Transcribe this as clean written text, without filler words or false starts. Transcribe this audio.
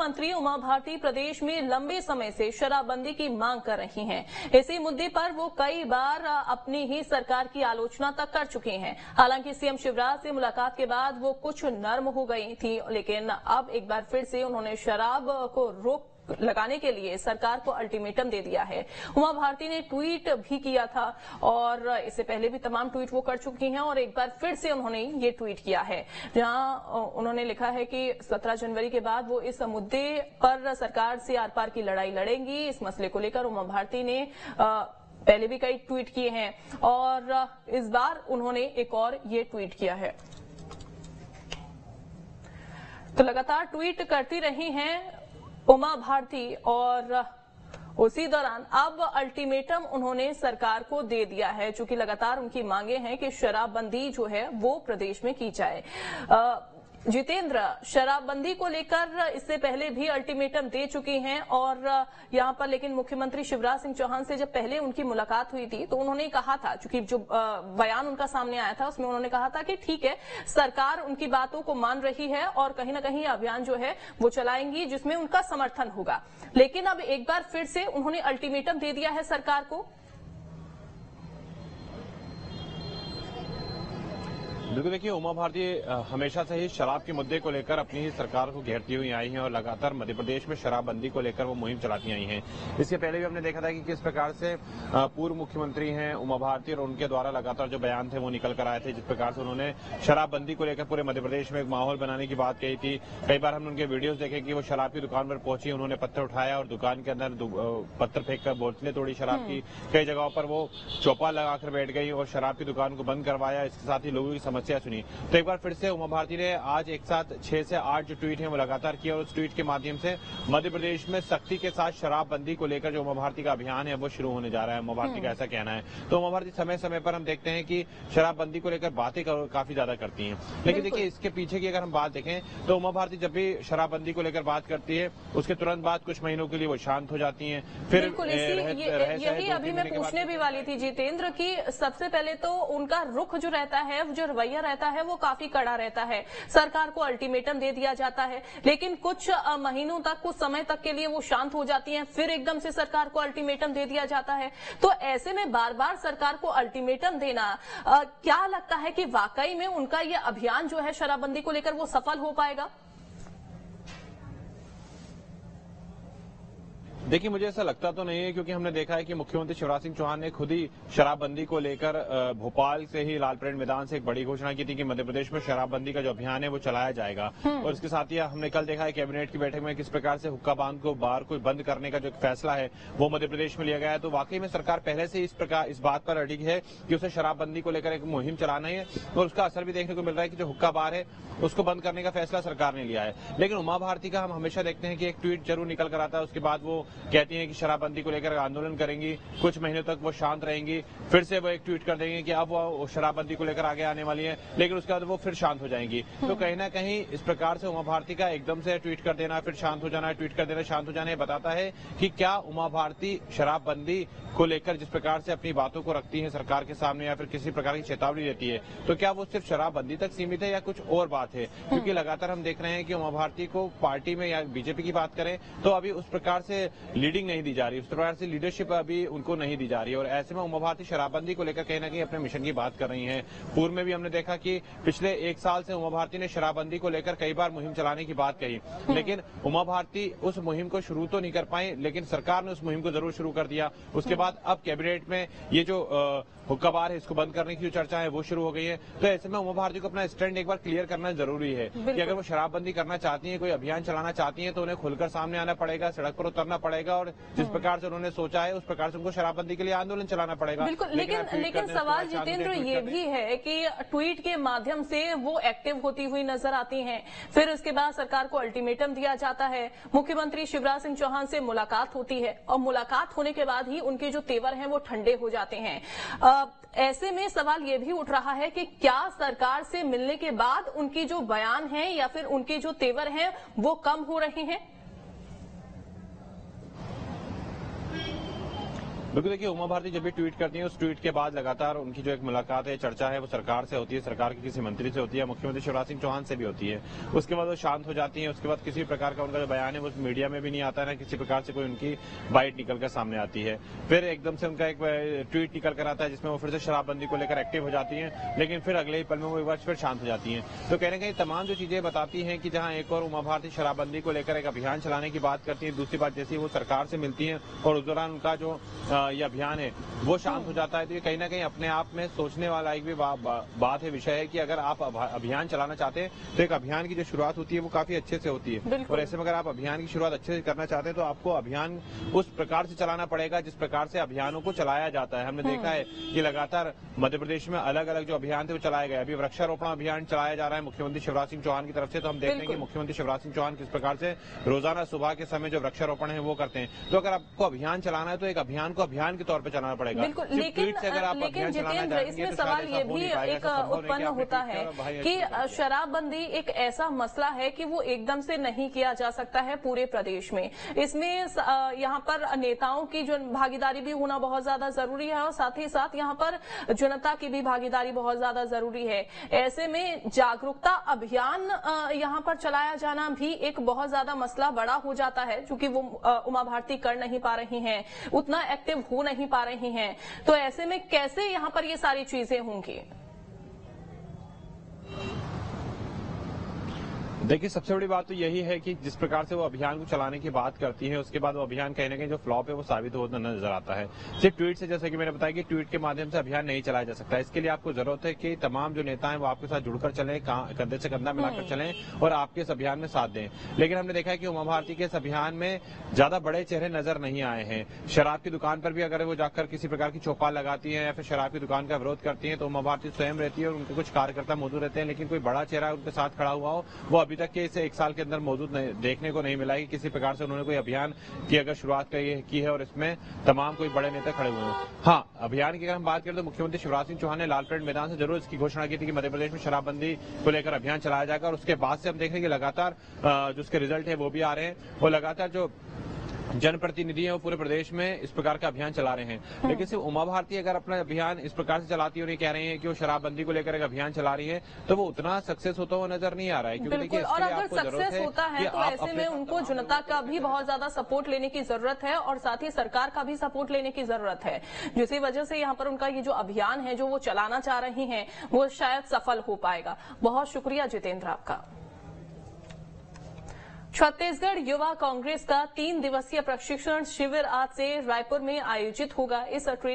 मंत्री उमा भारती प्रदेश में लंबे समय से शराबबंदी की मांग कर रही हैं। इसी मुद्दे पर वो कई बार अपनी ही सरकार की आलोचना तक कर चुके हैं। हालांकि सीएम शिवराज से मुलाकात के बाद वो कुछ नर्म हो गई थी, लेकिन अब एक बार फिर से उन्होंने शराब को रोक लगाने के लिए सरकार को अल्टीमेटम दे दिया है। उमा भारती ने ट्वीट भी किया था और इससे पहले भी तमाम ट्वीट वो कर चुकी हैं और एक बार फिर से उन्होंने ये ट्वीट किया है, जहां उन्होंने लिखा है कि 17 जनवरी के बाद वो इस मुद्दे पर सरकार से आर पार की लड़ाई लड़ेंगी। इस मसले को लेकर उमा भारती ने पहले भी कई ट्वीट किए हैं और इस बार उन्होंने एक और ये ट्वीट किया है। तो लगातार ट्वीट करती रही हैं उमा भारती और उसी दौरान अब अल्टीमेटम उन्होंने सरकार को दे दिया है, चूंकि लगातार उनकी मांगे हैं कि शराबबंदी जो है वो प्रदेश में की जाए। जितेंद्र, शराबबंदी को लेकर इससे पहले भी अल्टीमेटम दे चुकी हैं और यहां पर लेकिन मुख्यमंत्री शिवराज सिंह चौहान से जब पहले उनकी मुलाकात हुई थी तो उन्होंने कहा था, चूंकि जो बयान उनका सामने आया था उसमें उन्होंने कहा था कि ठीक है, सरकार उनकी बातों को मान रही है और कहीं ना कहीं अभियान जो है वो चलाएंगी जिसमें उनका समर्थन होगा। लेकिन अब एक बार फिर से उन्होंने अल्टीमेटम दे दिया है सरकार को। बिल्कुल, देखिए उमा भारती हमेशा से ही शराब के मुद्दे को लेकर अपनी ही सरकार को घेरती हुई आई हैं और लगातार मध्य प्रदेश में शराबबंदी को लेकर वो मुहिम चलाती आई हैं। इससे पहले भी हमने देखा था कि किस प्रकार से पूर्व मुख्यमंत्री हैं उमा भारती और उनके द्वारा लगातार जो बयान थे वो निकल कर आए थे, जिस प्रकार से उन्होंने शराबबंदी को लेकर पूरे मध्य प्रदेश में एक माहौल बनाने की बात कही थी। कई बार हमने उनके वीडियोज देखे कि वो शराब की दुकान पर पहुंची, उन्होंने पत्थर उठाया और दुकान के अंदर पत्थर फेंककर बोतलें तोड़ी शराब की। कई जगहों पर वो चौपाल लगाकर बैठ गई और शराब की दुकान को बंद करवाया। इसके साथ ही लोगों की समस्या सुनी। तो एक बार फिर से उमा भारती ने आज एक साथ 6 से 8 जो ट्वीट हैं वो लगातार किया और उस ट्वीट के माध्यम से मध्य प्रदेश में सख्ती के साथ शराबबंदी को लेकर जो उमा भारती का अभियान है वो शुरू होने जा रहा है। उमा भारती का ऐसा कहना है। तो उमा भारती समय समय पर हम देखते हैं कि शराबबंदी को लेकर बातें काफी ज्यादा करती हैं, लेकिन देखिए इसके पीछे की अगर हम बात देखें तो उमा भारती जब भी शराबबंदी को लेकर बात करती है उसके तुरंत बाद कुछ महीनों के लिए वो शांत हो जाती हैं। फिर यही अभी मैं पूछने भी वाली थी जितेंद्र की सबसे पहले तो उनका रुख जो रहता है, जो रवैया रहता है वो काफी कड़ा रहता है। सरकार को अल्टीमेटम दे दिया जाता है, लेकिन कुछ महीनों तक, कुछ समय तक के लिए वो शांत हो जाती हैं, फिर एकदम से सरकार को अल्टीमेटम दे दिया जाता है। तो ऐसे में बार बार सरकार को अल्टीमेटम देना, क्या लगता है कि वाकई में उनका ये अभियान जो है शराबबंदी को लेकर वो सफल हो पाएगा? देखिए मुझे ऐसा लगता तो नहीं है, क्योंकि हमने देखा है कि मुख्यमंत्री शिवराज सिंह चौहान ने खुद ही शराबबंदी को लेकर भोपाल से ही लाल परेड मैदान से एक बड़ी घोषणा की थी कि मध्य प्रदेश में शराबबंदी का जो अभियान है वो चलाया जाएगा। और इसके साथ ही हमने कल देखा है कैबिनेट की बैठक में किस प्रकार से हुक्का बांध को बार को बंद करने का जो फैसला है वो मध्य प्रदेश में लिया गया है। तो वाकई में सरकार पहले से इस बात पर अड़ी है कि उसे शराबबंदी को लेकर एक मुहिम चलाना है और उसका असर भी देखने को मिल रहा है कि जो हुक्का बार है उसको बंद करने का फैसला सरकार ने लिया है। लेकिन उमा भारती का हम हमेशा देखते हैं कि एक ट्वीट जरूर निकल कर आता है, उसके बाद वो कहती हैं कि शराबबंदी को लेकर आंदोलन करेंगी, कुछ महीनों तक वो शांत रहेंगी, फिर से वो एक ट्वीट कर देंगे कि अब वो शराबबंदी को लेकर आगे आने वाली है, लेकिन उसके बाद वो फिर शांत हो जाएंगी। तो कहीं ना कहीं इस प्रकार से उमा भारती का एकदम से ट्वीट कर देना, फिर शांत हो जाना, ट्वीट कर देना, शांत हो जाना, ये बताता है कि क्या उमा भारती शराबबंदी को लेकर जिस प्रकार से अपनी बातों को रखती है सरकार के सामने या फिर किसी प्रकार की चेतावनी देती है, तो क्या वो सिर्फ शराबबंदी तक सीमित है या कुछ और बात है? क्योंकि लगातार हम देख रहे हैं कि उमा भारती को पार्टी में या बीजेपी की बात करें तो अभी उस प्रकार से लीडिंग नहीं दी जा रही, उस प्रकार से लीडरशिप अभी उनको नहीं दी जा रही है। और ऐसे में उमा भारती शराबबंदी को लेकर कहीं ना कहीं अपने मिशन की बात कर रही हैं। पूर्व में भी हमने देखा कि पिछले 1 साल से उमा भारती ने शराबबंदी को लेकर कई बार मुहिम चलाने की बात कही, लेकिन उमा भारती उस मुहिम को शुरू तो नहीं कर पाई, लेकिन सरकार ने उस मुहिम को जरूर शुरू कर दिया। उसके बाद अब कैबिनेट में ये जो हुक्का बार है इसको बंद करने की जो चर्चा है वो शुरू हो गई है। तो ऐसे में उमा भारती को अपना स्टैंड एक बार क्लियर करना जरूरी है कि अगर वो शराबबंदी करना चाहती है, कोई अभियान चलाना चाहती है, तो उन्हें खुलकर सामने आना पड़ेगा, सड़क पर उतरना पड़ेगा और जिस प्रकार से उन्होंने सोचा है उस प्रकार से उनको शराबबंदी के लिए आंदोलन चलाना पड़ेगा। बिल्कुल, लेकिन सवाल जितेंद्र ये भी है कि ट्वीट के माध्यम से वो एक्टिव होती हुई नजर आती हैं, फिर उसके बाद सरकार को अल्टीमेटम दिया जाता है, मुख्यमंत्री शिवराज सिंह चौहान से मुलाकात होती है और मुलाकात होने के बाद ही उनके जो तेवर हैं वो ठंडे हो जाते हैं। ऐसे में सवाल ये भी उठ रहा है कि क्या सरकार से मिलने के बाद उनकी जो बयान है या फिर उनके जो तेवर हैं वो कम हो रहे हैं? बिल्कुल, देखिए उमा भारती जब भी ट्वीट करती हैं उस ट्वीट के बाद लगातार उनकी जो एक मुलाकात है, चर्चा है, वो सरकार से होती है, सरकार के किसी मंत्री से होती है, मुख्यमंत्री शिवराज सिंह चौहान से भी होती है। उसके बाद वो शांत हो जाती हैं, उसके बाद किसी प्रकार का उनका जो बयान है वो मीडिया में भी नहीं आता है, ना किसी प्रकार से कोई उनकी बाइट निकल कर सामने आती है। फिर एकदम से उनका एक ट्वीट निकल कर आता है जिसमें वो फिर से शराबबंदी को लेकर एक्टिव हो जाती हैं, लेकिन फिर अगले ही पल में वो एक बार फिर शांत हो जाती हैं। तो कहीं न कहीं तमाम जो चीजें बताती हैं कि जहां एक और उमा भारती शराबबंदी को लेकर एक अभियान चलाने की बात करती है, दूसरी बात जैसे वो सरकार से मिलती हैं और उस दौरान उनका जो ये अभियान है वो शांत हो जाता है, तो ये कहीं ना कहीं अपने आप में सोचने वाला एक भी बात है, विषय है कि अगर आप अभियान चलाना चाहते हैं तो एक अभियान की जो शुरुआत होती है वो काफी अच्छे से होती है, और ऐसे में अगर आप अभियान की शुरुआत अच्छे से करना चाहते हैं तो आपको अभियान उस प्रकार से चलाना पड़ेगा जिस प्रकार से अभियानों को चलाया जाता है। हमने देखा है कि लगातार मध्य प्रदेश में अलग अलग जो अभियान थे वो चलाए गए। अभी वृक्षारोपण अभियान चलाया जा रहा है मुख्यमंत्री शिवराज सिंह चौहान की तरफ से, तो हम देखते हैं कि मुख्यमंत्री शिवराज सिंह चौहान किस प्रकार से रोजाना सुबह के समय जो वृक्षारोपण है वो करते हैं। तो अगर आपको अभियान चलाना है तो एक अभियान को अभियान के तौर पर चलाना पड़ेगा। बिल्कुल, लेकिन जितेंद्र, इसमें सवाल ये भी एक उत्पन्न होता है कि शराबबंदी एक ऐसा मसला है कि वो एकदम से नहीं किया जा सकता है पूरे प्रदेश में। इसमें यहाँ पर नेताओं की जो भागीदारी भी होना बहुत ज्यादा जरूरी है और साथ ही साथ यहाँ पर जनता की भी भागीदारी बहुत ज्यादा जरूरी है। ऐसे में जागरूकता अभियान यहाँ पर चलाया जाना भी एक बहुत ज्यादा मसला बड़ा हो जाता है, क्योंकि वो उमा भारती कर नहीं पा रही हैं, उतना एक्टिव हो नहीं पा रही हैं। तो ऐसे में कैसे यहाँ पर ये सारी चीजें होंगी? देखिए, सबसे बड़ी बात तो यही है कि जिस प्रकार से वो अभियान को चलाने की बात करती है, उसके बाद वो अभियान कहीं ना कहीं जो फ्लॉप है वो साबित होता नजर आता है। सिर्फ ट्वीट से, जैसे कि मैंने बताया कि ट्वीट के माध्यम से अभियान नहीं चलाया जा सकता। इसके लिए आपको जरूरत है कि तमाम जो नेता हैं वो आपके साथ जुड़कर चलें, कंधे से कंधा मिलाकर चलें और आपके इस अभियान में साथ दें। लेकिन हमने देखा है कि उमा भारती के इस अभियान में ज्यादा बड़े चेहरे नजर नहीं आए हैं। शराब की दुकान पर भी अगर वो जाकर किसी प्रकार की चौपाल लगाती है या फिर शराब की दुकान का विरोध करती है तो उमा भारती स्वयं रहती है और उनके कुछ कार्यकर्ता मौजूद रहते हैं, लेकिन कोई बड़ा चेहरा उनके साथ खड़ा हुआ हो वो अभी तक के इस एक साल के अंदर मौजूद देखने को नहीं मिला है कि किसी प्रकार से उन्होंने कोई अभियान की अगर शुरुआत की है और इसमें तमाम कोई बड़े नेता खड़े हुए हैं। हाँ, अभियान की अगर हम बात करें तो मुख्यमंत्री शिवराज सिंह चौहान ने लाल परेड मैदान से जरूर इसकी घोषणा की थी कि मध्य प्रदेश में शराबबंदी को लेकर अभियान चलाया जाएगा, और उसके बाद से हम देख रहे हैं कि लगातार जो उसके रिजल्ट है वो भी आ रहे हैं और लगातार जो जनप्रतिनिधि है वो पूरे प्रदेश में इस प्रकार का अभियान चला रहे हैं। लेकिन सिर्फ उमा भारती अगर अपना अभियान इस प्रकार से चलाती है और ये कह रही है कि वो शराबबंदी को लेकर एक अभियान चला रही है तो वो उतना सक्सेस होता हुआ नजर नहीं आ रहा है। क्योंकि देखिए, और अगर सक्सेस होता है तो ऐसे में उनको जनता का भी बहुत ज्यादा सपोर्ट लेने की जरूरत है और साथ ही सरकार का भी सपोर्ट लेने की जरूरत है, जिसकी वजह से यहाँ पर उनका ये जो अभियान है जो वो चलाना चाह रही है वो शायद सफल हो पाएगा। बहुत शुक्रिया जितेंद्र आपका। छत्तीसगढ़ युवा कांग्रेस का 3 दिवसीय प्रशिक्षण शिविर आज से रायपुर में आयोजित होगा। इस ट्रेनिंग